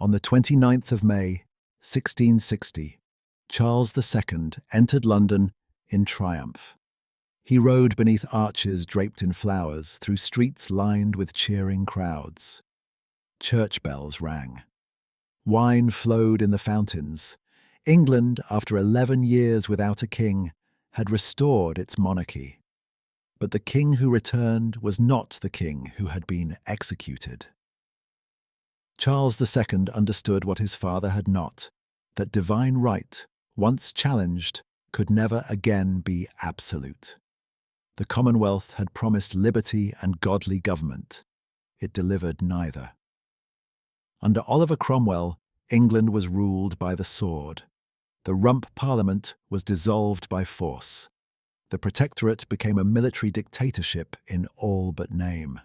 On the 29th of May, 1660, Charles II entered London in triumph. He rode beneath arches draped in flowers through streets lined with cheering crowds. Church bells rang. Wine flowed in the fountains. England, after 11 years without a king, had restored its monarchy. But the king who returned was not the king who had been executed. Charles II understood what his father had not, that divine right, once challenged, could never again be absolute. The Commonwealth had promised liberty and godly government. It delivered neither. Under Oliver Cromwell, England was ruled by the sword. The Rump Parliament was dissolved by force. The Protectorate became a military dictatorship in all but name.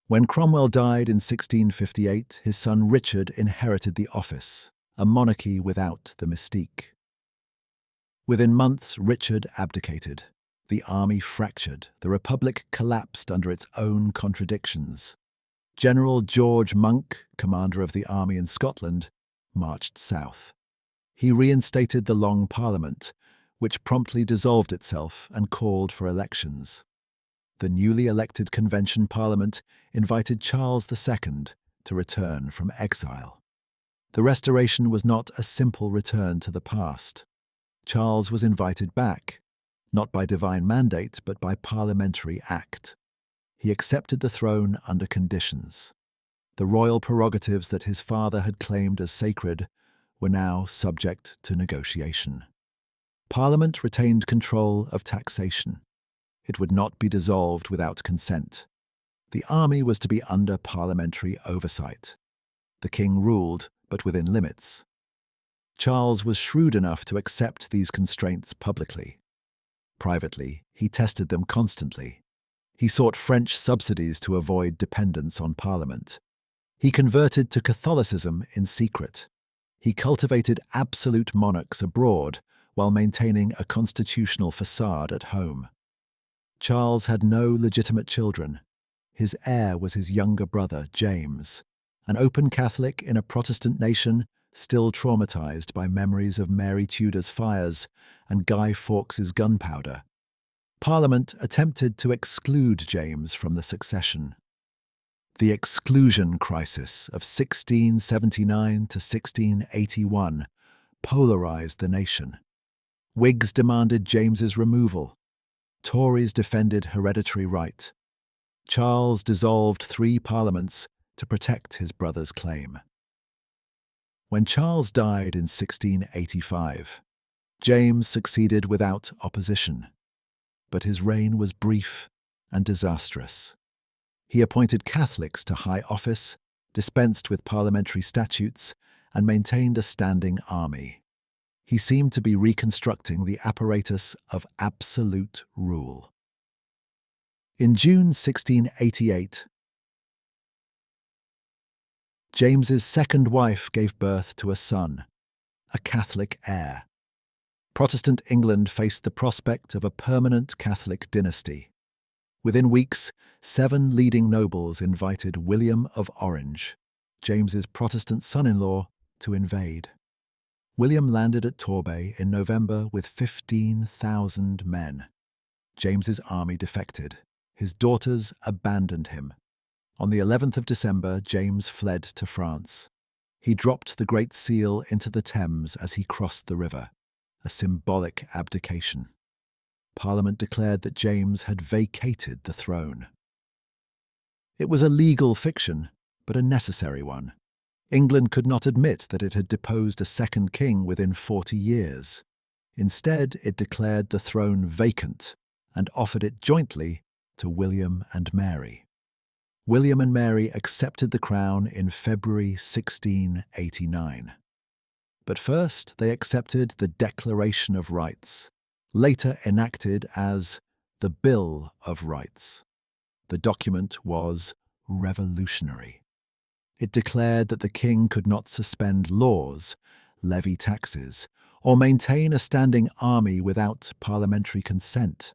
When Cromwell died in 1658, his son Richard inherited the office, a monarchy without the mystique. Within months, Richard abdicated. The army fractured. The Republic collapsed under its own contradictions. General George Monk, commander of the army in Scotland, marched south. He reinstated the Long Parliament, which promptly dissolved itself and called for elections. The newly elected Convention Parliament invited Charles II to return from exile. The restoration was not a simple return to the past. Charles was invited back, not by divine mandate but by parliamentary act. He accepted the throne under conditions. The royal prerogatives that his father had claimed as sacred were now subject to negotiation. Parliament retained control of taxation. It would not be dissolved without consent. The army was to be under parliamentary oversight. The king ruled, but within limits. Charles was shrewd enough to accept these constraints publicly. Privately, he tested them constantly. He sought French subsidies to avoid dependence on Parliament. He converted to Catholicism in secret. He cultivated absolute monarchs abroad while maintaining a constitutional facade at home. Charles had no legitimate children. His heir was his younger brother, James, an open Catholic in a Protestant nation still traumatized by memories of Mary Tudor's fires and Guy Fawkes's gunpowder. Parliament attempted to exclude James from the succession. The exclusion crisis of 1679 to 1681 polarized the nation. Whigs demanded James's removal. Tories defended hereditary right. Charles dissolved 3 parliaments to protect his brother's claim. When Charles died in 1685, James succeeded without opposition. But his reign was brief and disastrous. He appointed Catholics to high office, dispensed with parliamentary statutes, and maintained a standing army. He seemed to be reconstructing the apparatus of absolute rule. In June 1688, James's second wife gave birth to a son, a Catholic heir. Protestant England faced the prospect of a permanent Catholic dynasty. Within weeks, 7 leading nobles invited William of Orange, James's Protestant son-in-law, to invade. William landed at Torbay in November with 15,000 men. James's army defected. His daughters abandoned him. On the 11th of December, James fled to France. He dropped the Great Seal into the Thames as he crossed the river, a symbolic abdication. Parliament declared that James had vacated the throne. It was a legal fiction, but a necessary one. England could not admit that it had deposed a second king within 40 years. Instead, it declared the throne vacant and offered it jointly to William and Mary. William and Mary accepted the crown in February 1689. But first, they accepted the Declaration of Rights, later enacted as the Bill of Rights. The document was revolutionary. It declared that the king could not suspend laws, levy taxes, or maintain a standing army without parliamentary consent.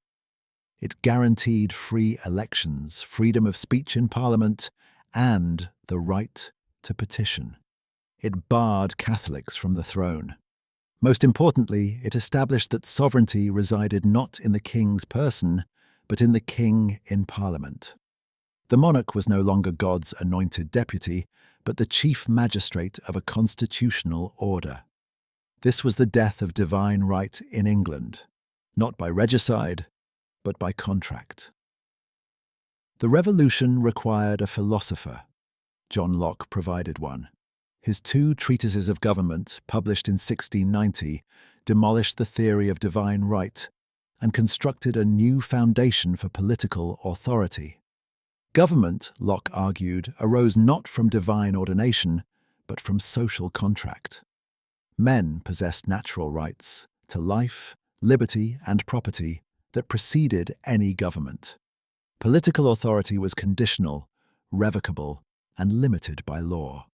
It guaranteed free elections, freedom of speech in Parliament, and the right to petition. It barred Catholics from the throne. Most importantly, it established that sovereignty resided not in the king's person, but in the king in Parliament. The monarch was no longer God's anointed deputy, but the chief magistrate of a constitutional order. This was the death of divine right in England, not by regicide, but by contract. The revolution required a philosopher. John Locke provided one. His two treatises of government, published in 1690, demolished the theory of divine right and constructed a new foundation for political authority. Government, Locke argued, arose not from divine ordination, but from social contract. Men possessed natural rights to life, liberty, and property that preceded any government. Political authority was conditional, revocable, and limited by law.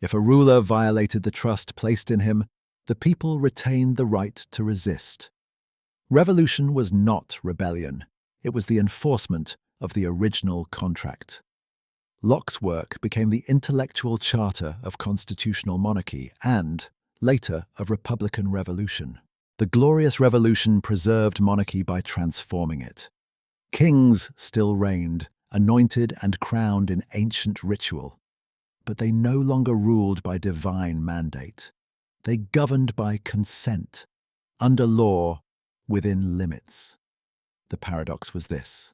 If a ruler violated the trust placed in him, the people retained the right to resist. Revolution was not rebellion. It was the enforcement of the original contract. Locke's work became the intellectual charter of constitutional monarchy and, later, of republican revolution. The Glorious Revolution preserved monarchy by transforming it. Kings still reigned, anointed and crowned in ancient ritual, but they no longer ruled by divine mandate. They governed by consent, under law, within limits. The paradox was this: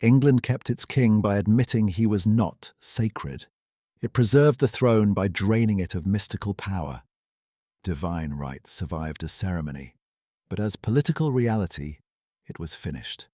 England kept its king by admitting he was not sacred. It preserved the throne by draining it of mystical power. Divine right survived as ceremony, but as political reality, it was finished.